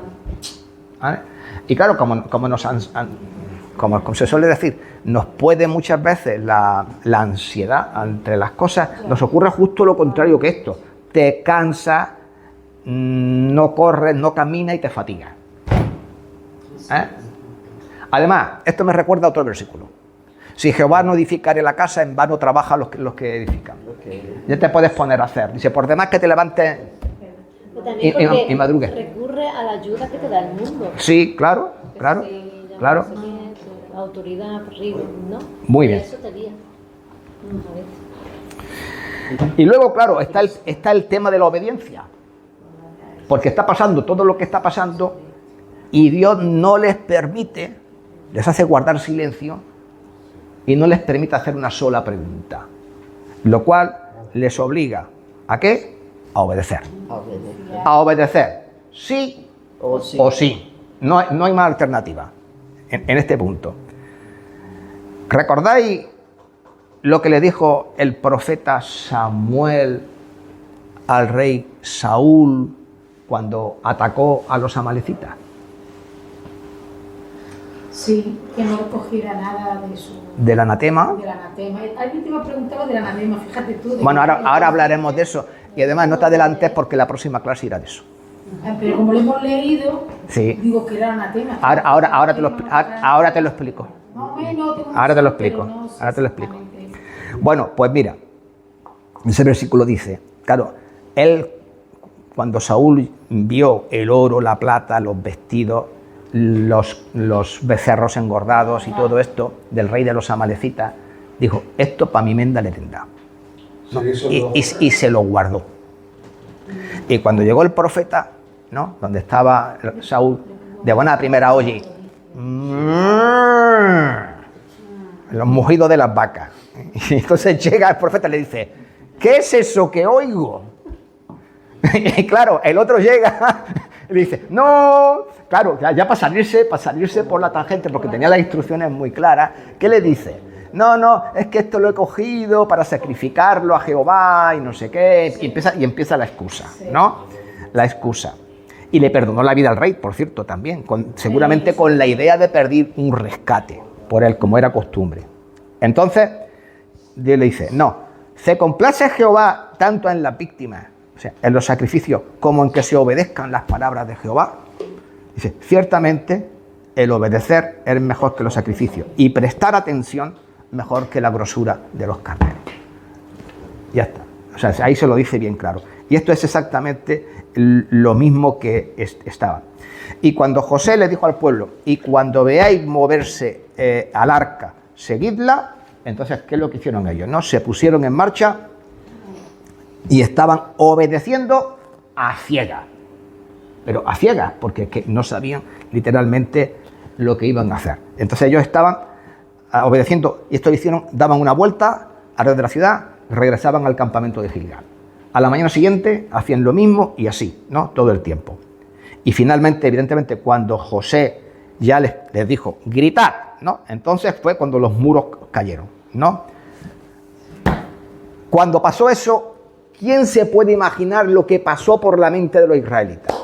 ¿Vale? Y claro, como se suele decir, nos puede muchas veces la ansiedad entre las cosas, nos ocurre justo lo contrario que esto. Te cansas, no corres, no caminas y te fatigas. Además, esto me recuerda a otro versículo. Si Jehová no edificare la casa, en vano trabajan los que edifican. Ya te puedes poner a hacer. Dice, por demás que te levantes y madrugues. Recurre a la ayuda que te da el mundo. Sí, claro. La autoridad, ¿no? Muy bien. Eso te guía. Y luego, claro, está el tema de la obediencia. Porque está pasando todo lo que está pasando y Dios no les permite, les hace guardar silencio y no les permite hacer una sola pregunta. Lo cual les obliga, ¿a qué? A obedecer. A obedecer. Sí o sí. No hay más alternativa en este punto. ¿Recordáis lo que le dijo el profeta Samuel al rey Saúl cuando atacó a los amalecitas? Sí, que no recogiera nada de su... Del anatema. Del anatema. Alguien te me ha preguntado del anatema, fíjate tú. Bueno, ahora hablaremos de eso. Y además no te adelantes porque la próxima clase irá de eso. Pero como lo hemos leído, Sí. digo que era anatema. Ahora te lo explico. Más o menos, Ahora te lo explico. Ahora te lo explico. Bueno, pues mira, ese versículo dice, claro, cuando Saúl vio el oro, la plata, los vestidos, los becerros engordados y todo esto del rey de los amalecitas, dijo, esto para mi menda le tendrá. ¿No? Y se lo guardó. Y cuando llegó el profeta, ¿no? Donde estaba Saúl, de buena primera oye, los mugidos de las vacas. Y entonces llega el profeta y le dice, ¿qué es eso que oigo? Y claro, el otro llega y le dice, no, claro, ya para salirse por la tangente, porque tenía las instrucciones muy claras, ¿qué le dice? No, es que esto lo he cogido para sacrificarlo a Jehová y no sé qué, y empieza la excusa, ¿no? La excusa. Y le perdonó la vida al rey, por cierto, también, seguramente con la idea de pedir un rescate por él, como era costumbre. Entonces, Dios le dice, no, se complace Jehová tanto en las víctimas, o sea, en los sacrificios, como en que se obedezcan las palabras de Jehová. Dice, ciertamente, el obedecer es mejor que los sacrificios, y prestar atención mejor que la grosura de los carneros. Ya está. O sea, ahí se lo dice bien claro. Y esto es exactamente lo mismo que estaba. Y cuando José le dijo al pueblo, y cuando veáis moverse al arca, seguidla, entonces, ¿qué es lo que hicieron ellos? ¿No? Se pusieron en marcha y estaban obedeciendo a ciegas. Pero a ciegas, porque es que no sabían literalmente lo que iban a hacer. Entonces ellos estaban obedeciendo, y esto lo hicieron, daban una vuelta alrededor de la ciudad, regresaban al campamento de Gilgal. A la mañana siguiente hacían lo mismo y así, ¿no? Todo el tiempo. Y finalmente, evidentemente, cuando José ya les dijo, gritad, ¿no? Entonces fue cuando los muros cayeron, ¿no? Cuando pasó eso, ¿quién se puede imaginar lo que pasó por la mente de los israelitas?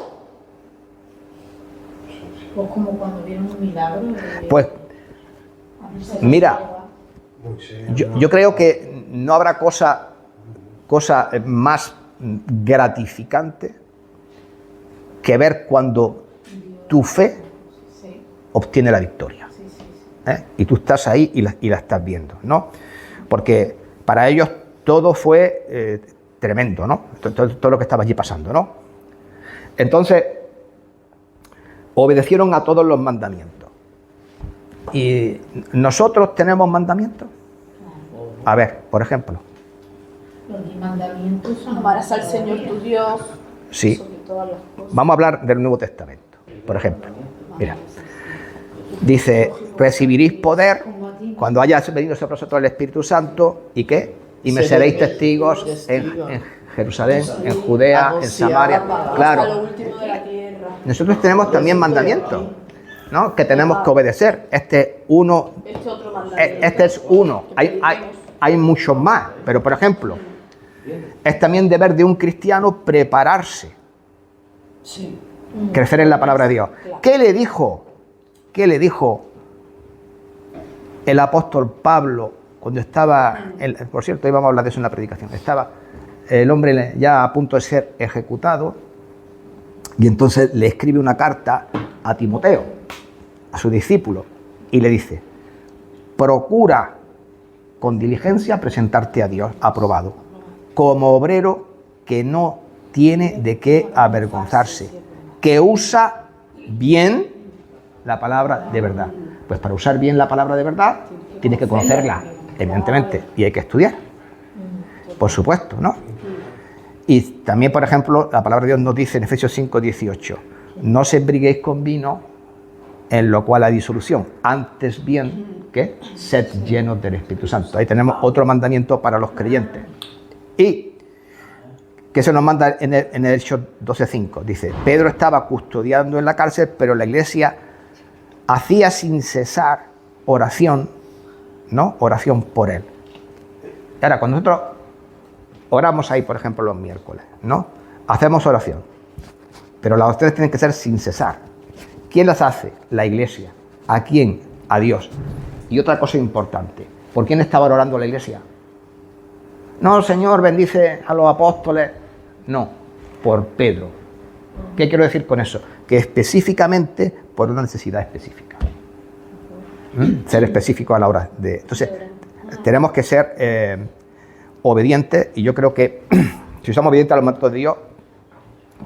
Pues como cuando vieron un milagro. Pues, mira, yo creo que no habrá cosa más gratificante que ver cuando tu fe obtiene la victoria. Y tú estás ahí y la estás viendo, ¿no? Porque para ellos todo fue tremendo, ¿no? Todo lo que estaba allí pasando, ¿no? Entonces, obedecieron a todos los mandamientos. ¿Y nosotros tenemos mandamientos? A ver, por ejemplo. Los mandamientos son... Amarás al Señor tu Dios. Sí. Sobre todas las cosas. Vamos a hablar del Nuevo Testamento, por ejemplo. Mira, dice, recibiréis poder cuando haya venido sobre vosotros el Espíritu Santo, ¿y qué? Y me seréis testigos en Jerusalén, en Judea, en Samaria. Hasta lo Claro, último de la tierra. nosotros tenemos también mandamientos, ¿no? Que tenemos que obedecer. Este Otro mandamiento. este es uno. Hay muchos más, pero por ejemplo, es también deber de un cristiano prepararse, crecer en la palabra de Dios. ¿Qué le dijo el apóstol Pablo cuando estaba, por cierto, íbamos a hablar de eso en la predicación, estaba el hombre ya a punto de ser ejecutado, y entonces le escribe una carta a Timoteo, a su discípulo, y le dice, procura con diligencia presentarte a Dios aprobado, como obrero que no tiene de qué avergonzarse, que usa bien la palabra de verdad. Pues para usar bien la palabra de verdad, tienes que conocerla, evidentemente, y hay que estudiar, por supuesto, ¿no? Y también, por ejemplo, la palabra de Dios nos dice en Efesios 5:18, no os embriaguéis con vino, en lo cual hay disolución, antes bien, ¿qué? Sed llenos del Espíritu Santo. Ahí tenemos otro mandamiento para los creyentes. ¿Y que se nos manda en el Hechos 12:5. Dice, Pedro estaba custodiando en la cárcel, pero la iglesia hacía sin cesar oración, ¿no? Oración por él. Y ahora, cuando nosotros oramos ahí, por ejemplo, los miércoles, ¿no? Hacemos oración, pero las oraciones tienen que ser sin cesar. ¿Quién las hace? La iglesia. ¿A quién? A Dios. Y otra cosa importante, ¿por quién estaba orando la iglesia? No, Señor, bendice a los apóstoles. No, por Pedro. ¿Qué quiero decir con eso? Que específicamente por una necesidad específica. Ser específico a la hora de... Entonces, tenemos que ser obedientes, y yo creo que si somos obedientes a los mandatos de Dios,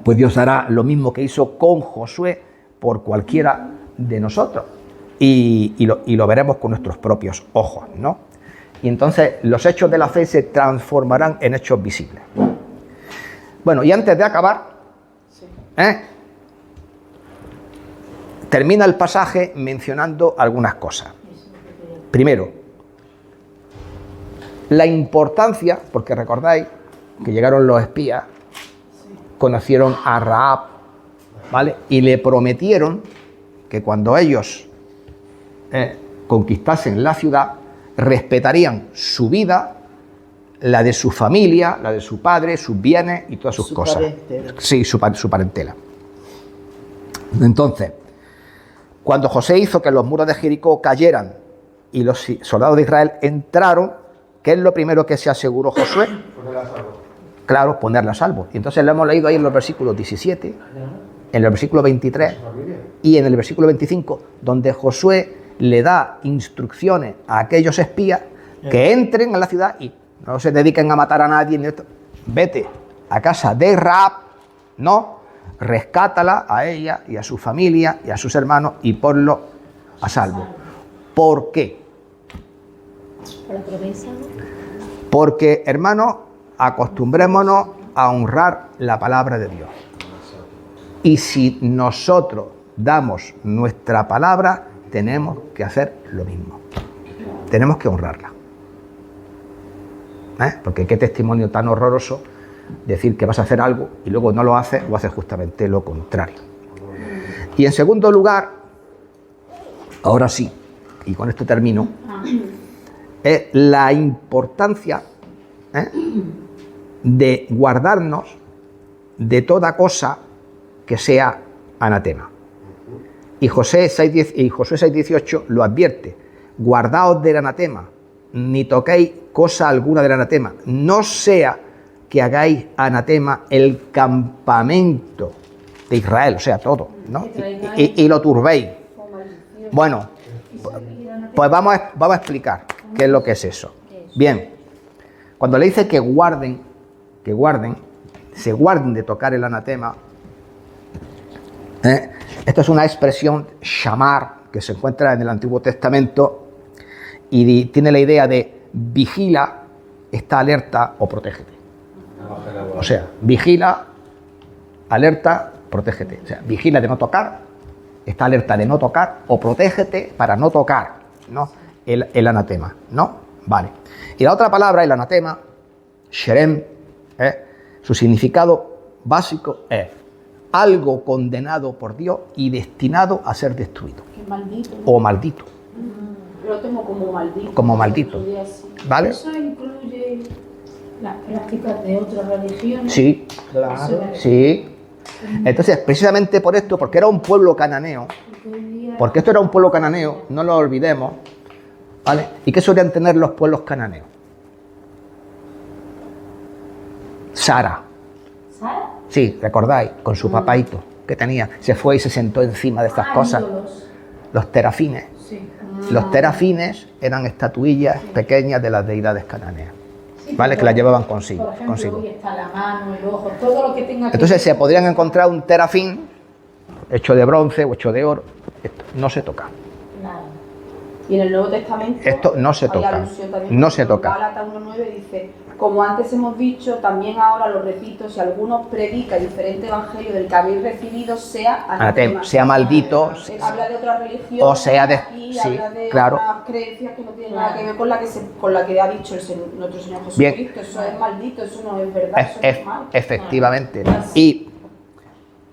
pues Dios hará lo mismo que hizo con Josué por cualquiera de nosotros. Y lo veremos con nuestros propios ojos, ¿no? Y entonces los hechos de la fe se transformarán en hechos visibles. Bueno, y antes de acabar, termina el pasaje mencionando algunas cosas. Primero, la importancia, porque recordáis que llegaron los espías, conocieron a Rahab, ¿vale? Y le prometieron que cuando ellos conquistasen la ciudad, respetarían su vida, la de su familia, la de su padre, sus bienes y todas sus cosas. Parentela. Sí, su parentela. Entonces, cuando José hizo que los muros de Jericó cayeran y los soldados de Israel entraron, ¿qué es lo primero que se aseguró Josué? Ponerla a salvo. Claro, ponerla a salvo. Y entonces lo hemos leído ahí en los versículos 17, en el versículo 23 y en el versículo 25, donde Josué le da instrucciones a aquellos espías que entren a la ciudad y no se dediquen a matar a nadie. Vete a casa de Rahab, ¿no? Rescátala a ella y a su familia y a sus hermanos y ponlo a salvo. ¿Por qué? Por la promesa. Porque, hermanos, acostumbrémonos a honrar la palabra de Dios. Y si nosotros damos nuestra palabra, tenemos que hacer lo mismo. Tenemos que honrarla. Porque qué testimonio tan horroroso decir que vas a hacer algo y luego no lo haces o haces justamente lo contrario. Y en segundo lugar, ahora sí, y con esto termino, es la importancia de guardarnos de toda cosa que sea anatema. Y Josué 6:18 lo advierte: guardaos del anatema, ni toquéis cosa alguna del anatema, no sea que hagáis anatema el campamento de Israel, o sea, todo, ¿no? Y lo turbéis. Bueno, pues vamos a explicar qué es lo que es eso. Bien, cuando le dice que se guarden de tocar el anatema, esto es una expresión shamar que se encuentra en el Antiguo Testamento y tiene la idea de vigila, está alerta o protégete. O sea, vigila, alerta, protégete. O sea, vigila de no tocar, está alerta de no tocar o protégete para no tocar, ¿no? El anatema, ¿no? Vale. Y la otra palabra, el anatema, sherem, su significado básico es algo condenado por Dios y destinado a ser destruido. Qué maldito. O maldito. Lo tomo como maldito. Como maldito. ¿Vale? ¿Eso incluye las prácticas de otras religiones? Sí, Claro. sí. Entonces, precisamente por esto, porque era un pueblo cananeo, porque esto era un pueblo cananeo, no lo olvidemos, ¿vale? ¿Y qué solían tener los pueblos cananeos? Sara. ¿Sara? Sí, recordáis, con su papaito que tenía, se fue y se sentó encima de estas cosas. Los terafines. Sí. Los terafines eran estatuillas pequeñas de las deidades cananeas, Sí, ¿vale? Que las llevaban consigo. Por ejemplo, hoy está la mano, el ojo, todo lo que tenga que... Entonces se podrían encontrar un terafín hecho de bronce o hecho de oro. Esto no se toca. Nada. Y en el Nuevo Testamento Esto no se hay toca, alusión también, no se toca. Gálatas 1:9 dice, como antes hemos dicho, también ahora lo repito, si alguno predica diferente evangelio del que habéis recibido, sea anatema. Sea maldito, Habla de otra religión, o sea de... aquí, Sí, habla de claro. otras creencias que no tienen nada que ver con la que ha dicho nuestro Señor Jesucristo. Bien. Eso es maldito, eso no es verdad, eso es mal. Efectivamente.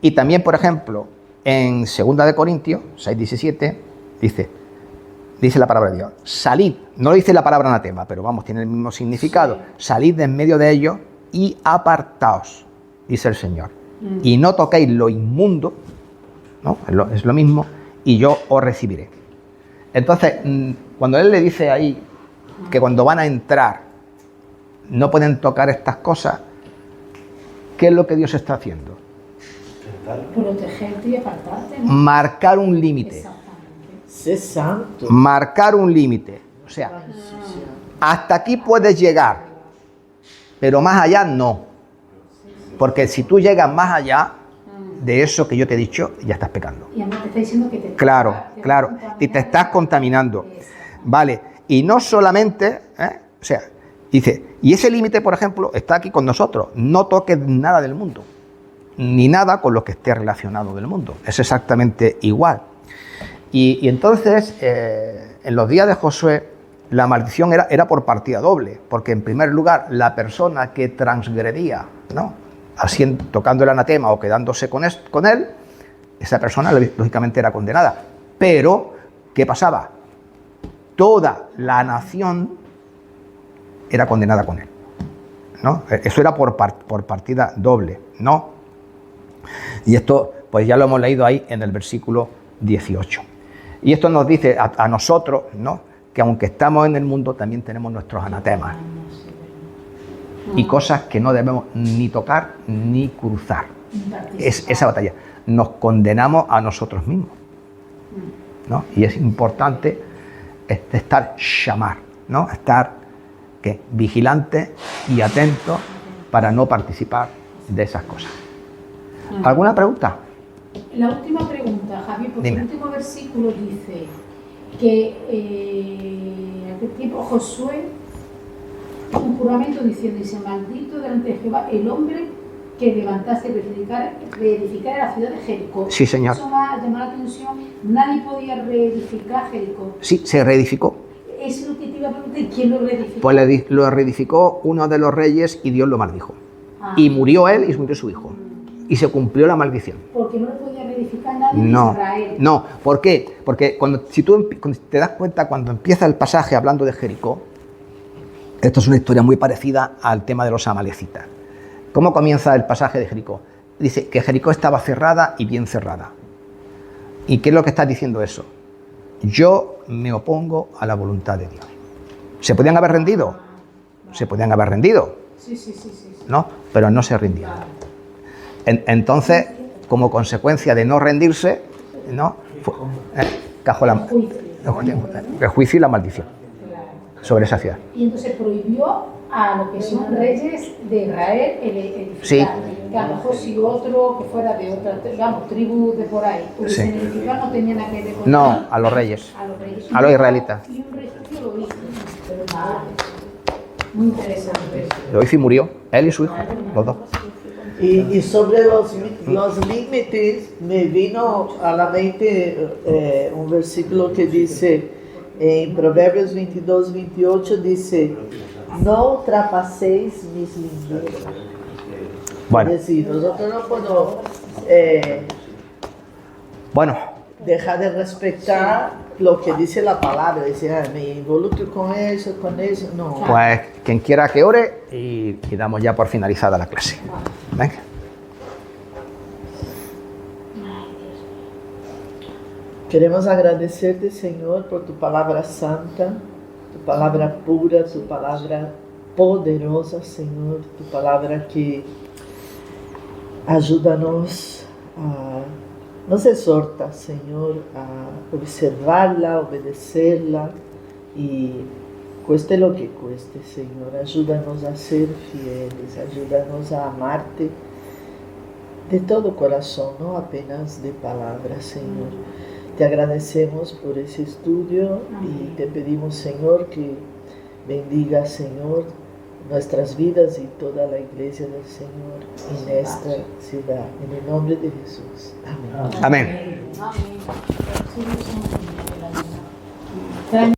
Y también, por ejemplo, en 2 de Corintios 6:17 dice la palabra de Dios, salid, no dice la palabra anatema, pero vamos, tiene el mismo significado, salid de en medio de ellos y apartaos, dice el Señor, y no toquéis lo inmundo, ¿no? Es lo mismo, y yo os recibiré. Entonces, cuando él le dice ahí que cuando van a entrar no pueden tocar estas cosas, ¿qué es lo que Dios está haciendo? Protegerte y apartarte, ¿no? Marcar un límite. Exactamente. Sé santo. Marcar un límite. O sea, hasta aquí puedes llegar, pero más allá no. Porque si tú llegas más allá de eso que yo te he dicho, ya estás pecando. Y además te está diciendo que te Claro. Y te estás contaminando. Vale. Y no solamente, o sea, dice, y ese límite, por ejemplo, está aquí con nosotros. No toques nada del mundo, ni nada con lo que esté relacionado del mundo. Es exactamente igual. Y entonces, en los días de Josué, la maldición era por partida doble, porque en primer lugar, la persona que transgredía, ¿no?, tocando el anatema o quedándose con él, esa persona lógicamente era condenada. Pero, ¿qué pasaba? Toda la nación era condenada con él, ¿no? Eso era por partida doble, ¿no? Y esto, pues ya lo hemos leído ahí en el versículo 18. Y esto nos dice a nosotros, ¿no?, que aunque estamos en el mundo, también tenemos nuestros anatemas. Y cosas que no debemos ni tocar ni cruzar. Es esa batalla. Nos condenamos a nosotros mismos, ¿no? Y es importante estar shamar, ¿no? Estar vigilante y atento para no participar de esas cosas. ¿Alguna pregunta? La última pregunta, Javi, porque Dime. el último versículo dice que en aquel tiempo Josué hizo un juramento diciendo, dice, maldito delante de Jehová el hombre que levantase reedificar la ciudad de Jericó. Sí, señor. Eso me ha llamado la atención. Nadie podía reedificar Jericó. Sí, se reedificó. Es lo que te iba a preguntar, ¿quién lo reedificó? Pues lo reedificó uno de los reyes y Dios lo maldijo. Y murió él y murió su hijo. Y se cumplió la maldición. Porque no lo podía reedificar nadie en No, Israel. no. ¿Por qué? Porque si tú te das cuenta, cuando empieza el pasaje hablando de Jericó, esto es una historia muy parecida al tema de los amalecitas. ¿Cómo comienza el pasaje de Jericó? Dice que Jericó estaba cerrada y bien cerrada. ¿Y qué es lo que está diciendo eso? Yo me opongo a la voluntad de Dios. ¿Se podían haber rendido? Se podían haber rendido, Sí. ¿no? Pero no se rindieron. Entonces, como consecuencia de no rendirse, ¿no?, cajó el juicio y la maldición sobre esa ciudad. Y entonces prohibió a lo que son reyes de Israel edificar. Sí. Que a lo mejor si otro que fuera de otra, tribu de por ahí, hubiesen Sí. edificado, no tenía nada que ver con No, a los reyes, a los reyes. a los israelitas. Y un rey lo hizo. Pero nada. Muy interesante. Lo hizo y murió, él y su hijo, los dos. Y sobre los límites me vino a la mente un versículo que dice en Proverbios 22-28, dice, no ultrapaséis mis linderos. Bueno, Es decir, nosotros no podemos bueno, dejar de respetar lo que dice la palabra, decir, me involucro con eso, no. pues quien quiera que ore y damos ya por finalizada la clase. Venga. Queremos agradecerte, Señor, por tu palabra santa, tu palabra pura, tu palabra poderosa, Señor, tu palabra que ajuda-nos nos exorta, Señor, a observarla, obedecerla y cueste lo que cueste, Señor. Ayúdanos a ser fieles, ayúdanos a amarte de todo corazón, no apenas de palabras, Señor. Te agradecemos por ese estudio y te pedimos, Señor, que bendiga, Señor, nuestras vidas y toda la iglesia del Señor en esta ciudad. En el nombre de Jesús. Amén. Amén. Amén.